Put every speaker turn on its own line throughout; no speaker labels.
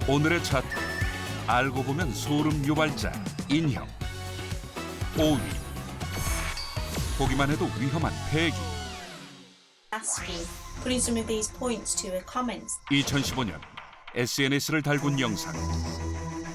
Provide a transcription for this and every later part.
오늘의 차트, 알고 보면 소름 유발자 인형. 5위, 보기만 해도 위험한 폐기.
asking, putting some of these points to a comments.
2015년 SNS를 달군 영상.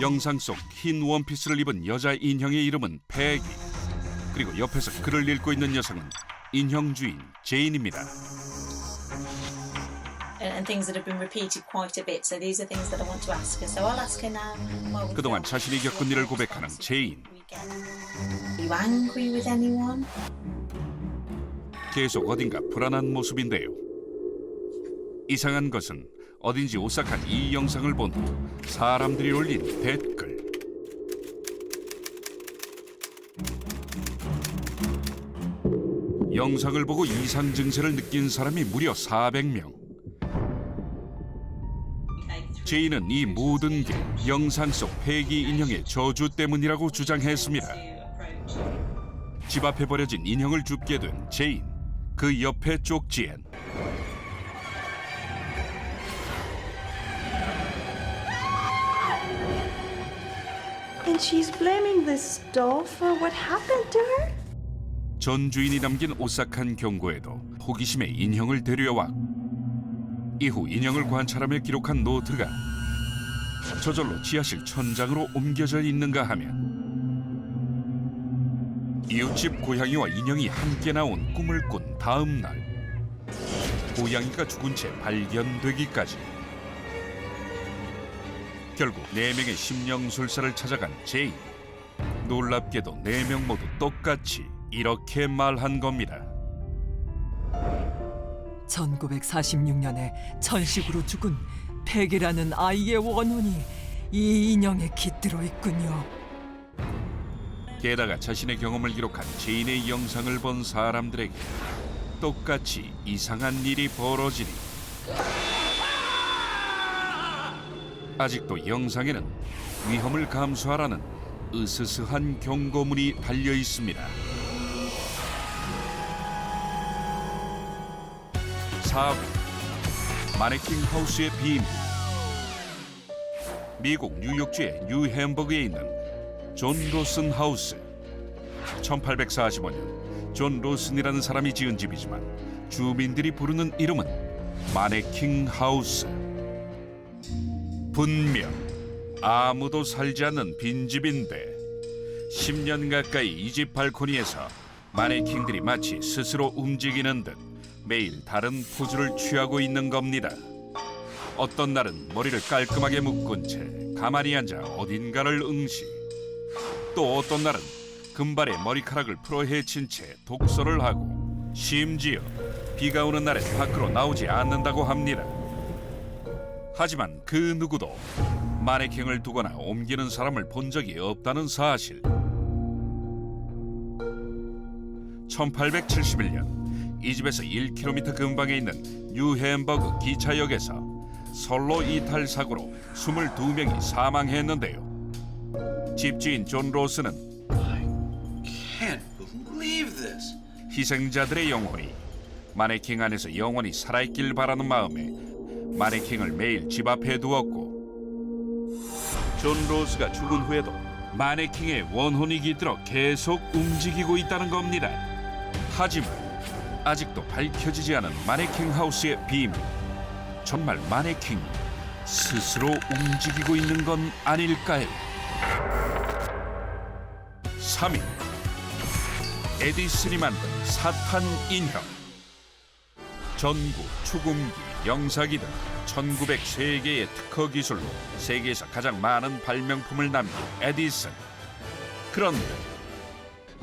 영상 속 흰 원피스를 입은 여자 인형의 이름은 폐기. 그리고 옆에서 글을 읽고 있는 여성은 인형 주인 제인입니다.
And things that have been repeated quite a bit. So these are things that I want to ask her. So I'll ask her now.
그동안 자신이 겪은 일을 고백하는 제인.
Are you angry with anyone?
계속 어딘가 불안한 모습인데요. 이상한 것은 어딘지 오싹한 이 영상을 본 후 사람들이 올린 댓글. 영상을 보고 이상 증세를 느낀 사람이 무려 400명. 제인은 이 모든 게 영상 속 폐기 인형의 저주 때문이라고 주장했습니다. 집 앞에 버려진 인형을 줍게 된 제인. 그 옆에 쪽지엔
And she's blaming this doll for what happened to her?
전 주인이 남긴 오싹한 경고에도 호기심에 인형을 데려와 이후 인형을 관찰하며 기록한 노트가 저절로 지하실 천장으로 옮겨져 있는가 하면 이웃집 고양이와 인형이 함께 나온 꿈을 꾼 다음 날 고양이가 죽은 채 발견되기까지 결국 4명의 심령술사를 찾아간 제인. 놀랍게도 4명 모두 똑같이 이렇게 말한 겁니다.
1946년에 천식으로 죽은 팩이라는 아이의 원혼이 이 인형에 깃들어 있군요.
게다가 자신의 경험을 기록한 제인의 영상을 본 사람들에게 똑같이 이상한 일이 벌어지니 아직도 영상에는 위험을 감수하라는 으스스한 경고문이 달려 있습니다. 4위, 마네킹 하우스의 비밀. 미국 뉴욕주의 뉴햄버그에 있는 존 로슨 하우스. 1845년 존 로슨이라는 사람이 지은 집이지만 주민들이 부르는 이름은 마네킹 하우스. 분명 아무도 살지 않는 빈집인데 10년 가까이 이 집 발코니에서 마네킹들이 마치 스스로 움직이는 듯 매일 다른 포즈를 취하고 있는 겁니다. 어떤 날은 머리를 깔끔하게 묶은 채 가만히 앉아 어딘가를 응시. 또 어떤 날은 금발에 머리카락을 풀어 헤친 채 독서를 하고 심지어 비가 오는 날엔 밖으로 나오지 않는다고 합니다. 하지만 그 누구도 마네킹을 두거나 옮기는 사람을 본 적이 없다는 사실. 1871년 이 집에서 1km 근방에 있는 뉴햄버그 기차역에서 선로 이탈 사고로 22명이 사망했는데요. 집주인 존 로스는
Can't believe this.
희생자들의 영혼이 마네킹 안에서 영원히 살아있길 바라는 마음에 마네킹을 매일 집 앞에 두었고 존 로스가 죽은 후에도 마네킹의 원혼이 깃들어 계속 움직이고 있다는 겁니다. 하지만 아직도 밝혀지지 않은 마네킹 하우스의 비밀. 정말 마네킹이 스스로 움직이고 있는 건 아닐까요? 3위, 에디슨이 만든 사탄 인형. 전구, 축음기, 영사기 등 1903개의 특허 기술로 세계에서 가장 많은 발명품을 남긴 에디슨. 그런데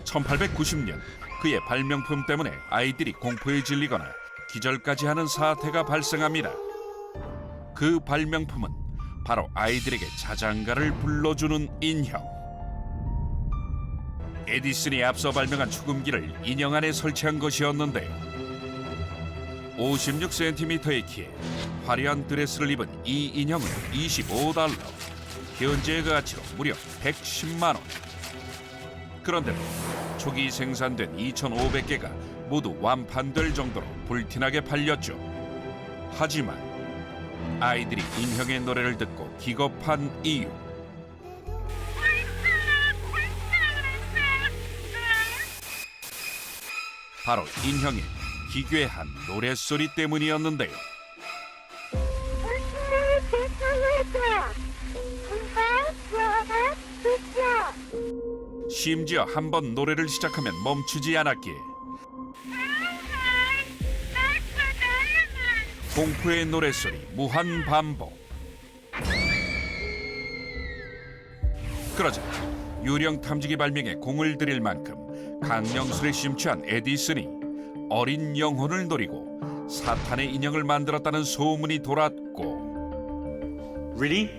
1890년 그의 발명품 때문에 아이들이 공포에 질리거나 기절까지 하는 사태가 발생합니다. 그 발명품은 바로 아이들에게 자장가를 불러주는 인형. 에디슨이 앞서 발명한 축음기를 인형 안에 설치한 것이었는데요. 56cm의 키에 화려한 드레스를 입은 이 인형은 $25, 현재의 가치로 무려 110만 원. 그런데도 초기 생산된 2,500개가 모두 완판될 정도로 불티나게 팔렸죠. 하지만 아이들이 인형의 노래를 듣고 기겁한 이유. 바로 인형의 기괴한 노랫소리 때문이었는데요. 심지어 한 번 노래를 시작하면 멈추지 않았기에 공포의 노랫소리 무한 반복. 그러자 유령 탐지기 발명에 공을 들일 만큼 강령술에 심취한 에디슨이 어린 영혼을 노리고 사탄의 인형을 만들었다는 소문이 돌았고.
Really?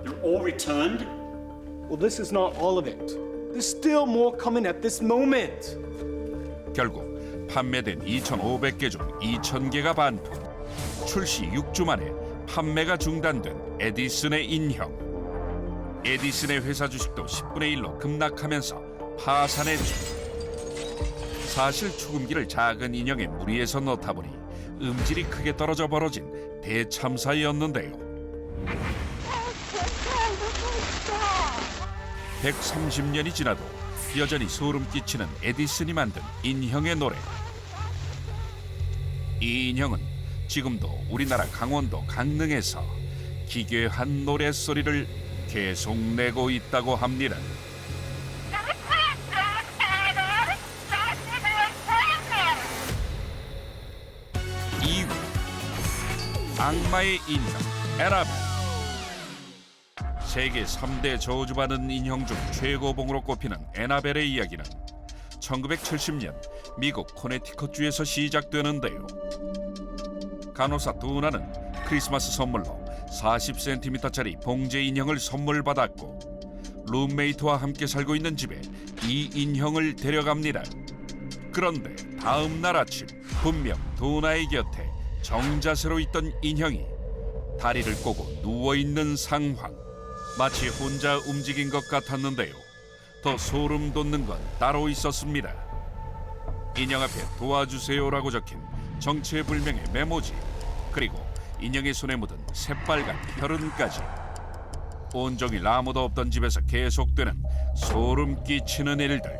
They're all returned?
Well, this is not all of it. There's still more coming at this moment.
결국 판매된 2,500개 중 2,000개가 반품. 출시 6주 만에 판매가 중단된 에디슨의 인형. 에디슨의 회사 주식도 10분의 1로 급락하면서 파산했죠. 사실 축음기를 작은 인형의 무리에서 넣다 보니 음질이 크게 떨어져 벌어진 대참사였는데요. 130년이 지나도 여전히 소름 끼치는 에디슨이 만든 인형의 노래. 이 인형은 지금도 우리나라 강원도 강릉에서 기괴한 노랫소리를 계속 내고 있다고 합니다. 악마의 인형 에나벨. 세계 3대 저주받은 인형 중 최고봉으로 꼽히는 에나벨의 이야기는 1970년 미국 코네티컷주에서 시작되는데요. 간호사 두나는 크리스마스 선물로 40cm짜리 봉제 인형을 선물 받았고 룸메이트와 함께 살고 있는 집에 이 인형을 데려갑니다. 그런데 다음 날 아침 분명 두나의 곁에 정자세로 있던 인형이 다리를 꼬고 누워있는 상황. 마치 혼자 움직인 것 같았는데요. 더 소름 돋는 건 따로 있었습니다. 인형 앞에 도와주세요라고 적힌 정체불명의 메모지, 그리고 인형의 손에 묻은 새빨간 혈흔까지. 온종일 아무도 없던 집에서 계속되는 소름 끼치는 일들.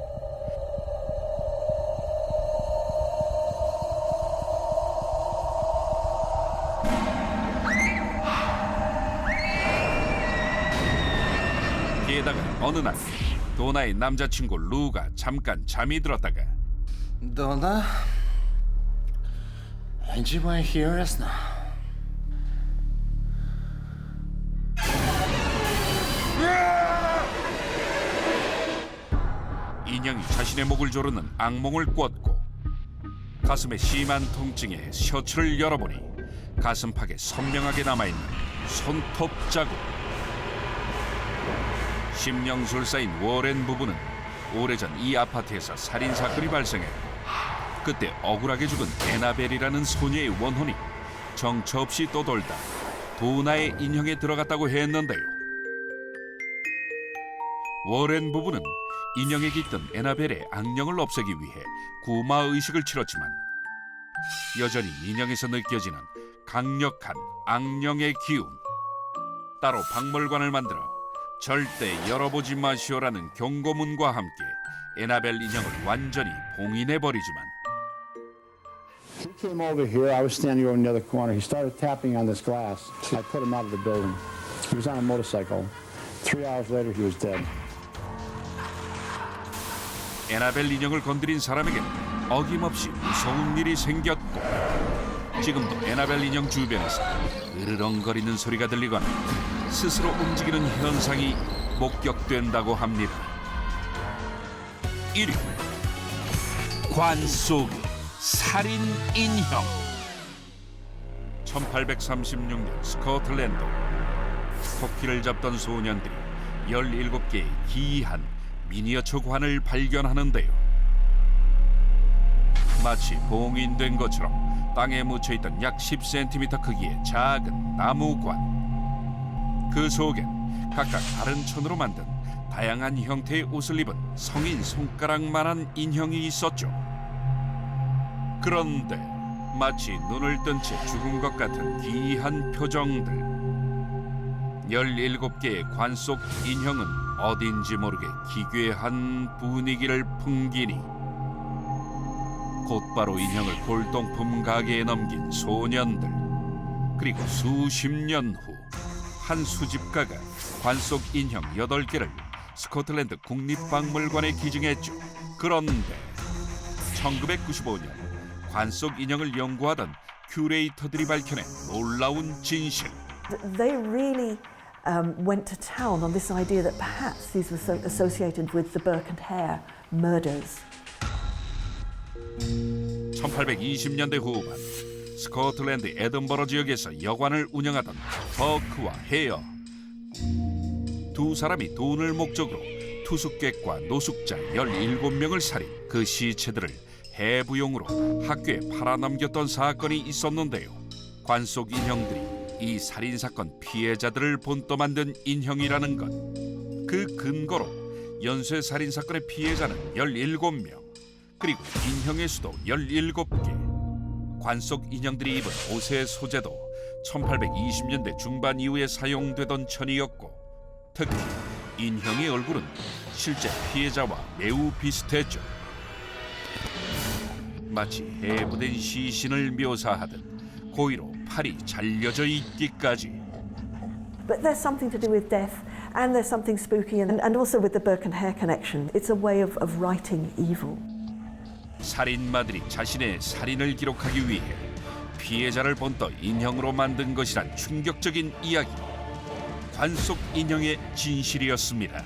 게다가 어느 날 도나의 남자친구 루가 잠깐 잠이 들었다가
Donna? Ain't you my hearers now?
인형이 자신의 목을 조르는 악몽을 꿨고 가슴에 심한 통증에 셔츠를 열어보니 가슴팍에 선명하게 남아있는 손톱 자국. 심령술사인 워렌 부부는 오래전 이 아파트에서 살인사건이 발생했고 그때 억울하게 죽은 에나벨이라는 소녀의 원혼이 정처 없이 떠돌다 도나의 인형에 들어갔다고 했는데요. 워렌 부부는 인형에 깃든 에나벨의 악령을 없애기 위해 구마의식을 치렀지만 여전히 인형에서 느껴지는 강력한 악령의 기운. 따로 박물관을 만들어 절대 열어보지 마시오라는 경고문과 함께 에나벨 인형을 완전히 봉인해버리지만
He came over here. I was standing over in the other corner. He started tapping on this glass. I put him out of the building. He was on a motorcycle. 3 hours later, he was dead.
에나벨 인형을 건드린 사람에게 어김없이 무서운 일이 생겼고 지금도 에나벨 인형 주변에서 으르렁거리는 소리가 들리거나 스스로 움직이는 현상이 목격된다고 합니다. 1위 관 속의 살인 인형. 1836년 스코틀랜드 토끼를 잡던 소년들이 17개의 기이한 미니어처 관을 발견하는데요. 마치 봉인된 것처럼 땅에 묻혀있던 약 10cm 크기의 작은 나무관. 그 속엔 각각 다른 천으로 만든 다양한 형태의 옷을 입은 성인 손가락만한 인형이 있었죠. 그런데 마치 눈을 뜬 채 죽은 것 같은 기이한 표정들. 17개의 관 속 인형은 어딘지 모르게 기괴한 분위기를 풍기니 곧바로 인형을 골동품 가게에 넘긴 소년들. 그리고 수십 년 후 한 수집가가 관 속 인형 8개를 스코틀랜드 국립박물관에 기증했죠. 그런데 1995년 관 속 인형을 연구하던 큐레이터들이 밝혀낸 놀라운 진실.
They really went to town on this idea that perhaps these were associated with the Burke and Hare murders.
1820년대 후반 스코틀랜드 에든버러 지역에서 여관을 운영하던 버크와 헤어. 두 사람이 돈을 목적으로 투숙객과 노숙자 17명을 살인, 그 시체들을 해부용으로 학교에 팔아넘겼던 사건이 있었는데요. 관 속 인형들이 이 살인사건 피해자들을 본떠 만든 인형이라는 것. 그 근거로 연쇄살인사건의 피해자는 17명, 그리고 인형의 수도 17개. 관 속 인형들이 입은 옷의 소재도 1820년대 중반 이후에 사용되던 천이었고, 특히 인형의 얼굴은 실제 피해자와 매우 비슷했죠. 마치 해부된 시신을 묘사하듯 고의로 팔이 잘려져 있기까지.
But there's something to do with death, and there's something spooky, and also with the Burke and Hare connection. It's a way of writing evil.
살인마들이 자신의 살인을 기록하기 위해 피해자를 본떠 인형으로 만든 것이란 충격적인 이야기. 관 속 인형의 진실이었습니다.